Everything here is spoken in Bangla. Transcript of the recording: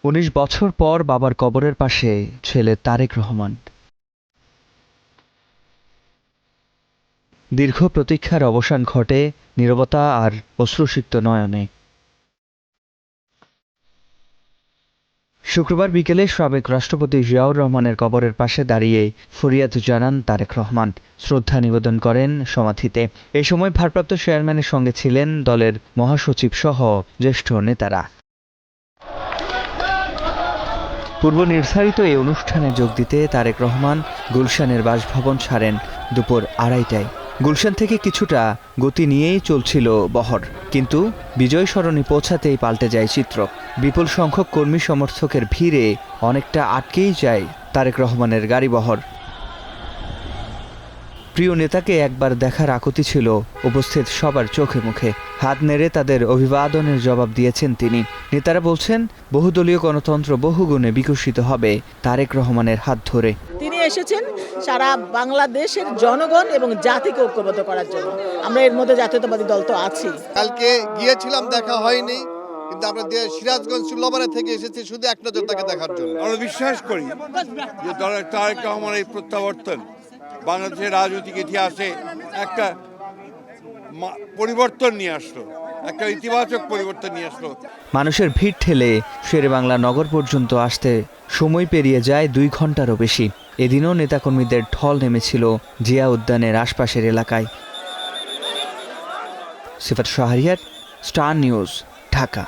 ১৯ বছর পর বাবার কবরের পাশে ছেলে তারেক রহমান। দীর্ঘ প্রতীক্ষার অবসান ঘটে নীরবতা আর অশ্রুসিক্ত নয়নে। শুক্রবার বিকেলে সাবেক রাষ্ট্রপতি জিয়াউর রহমানের কবরের পাশে দাঁড়িয়ে ফরিয়াদ জানান তারেক রহমান, শ্রদ্ধা নিবেদন করেন সমাধিতে। এ সময় ভারপ্রাপ্ত চেয়ারম্যানের সঙ্গে ছিলেন দলের মহাসচিব সহ জ্যেষ্ঠ নেতারা। পূর্ব নির্ধারিত এই অনুষ্ঠানে যোগ দিতে তারেক রহমান গুলশানের বাসভবন ছাড়েন দুপুর ২:৩০টায়। গুলশান থেকে কিছুটা গতি নিয়েই চলছিল বহর, কিন্তু বিজয় সরণি পৌঁছাতেই পাল্টে যায় চিত্র। বিপুল সংখ্যক কর্মী সমর্থকের ভিড়ে অনেকটা আটকেই যায় তারেক রহমানের গাড়িবহর। প্রিয় নেতাকে একবার দেখার আকুতি ছিল উপস্থিত সবার চোখে মুখে। হাত নেড়ে তাদের অভিবাদনের জবাব দিয়েছেন তিনি। নেতারা বলছেন, বহুদলীয় গণতন্ত্র বহুগুণে বিকশিত হবে তারেক রহমানের হাত ধরে। তিনি এসেছেন সারা বাংলাদেশের জনগণ এবং জাতিকে ঐক্যবদ্ধ করার জন্য। আমরা এর মধ্যে জাতীয়তাবাদী দল তো আছি। কালকে গিয়েছিলাম, দেখা হয়নি, কিন্তু আমরা সিরাজগঞ্জ সুল্লাবারে থেকে এসেছি শুধু এক নজর তাকে দেখার জন্য। আমরা বিশ্বাস করি যে তারেক রহমানের এই প্রত্যাবর্তন বাংলাদেশের রাজনৈতিক ইতিহাসে একটা পরিবর্তন নিয়ে আসলো, একটা ইতিবাচক পরিবর্তন নিয়ে আসলো। মানুষের ভিড় ঠেলে শেরেবাংলা নগর পর্যন্ত আসতে সময় পেরিয়ে যায় ২ ঘন্টারও বেশি। এদিনও নেতাকর্মীদের ঢল নেমেছিল জিয়া উদ্যানের আশপাশের এলাকায়। সিফাত শাহরিয়ার, স্টার নিউজ, ঢাকা।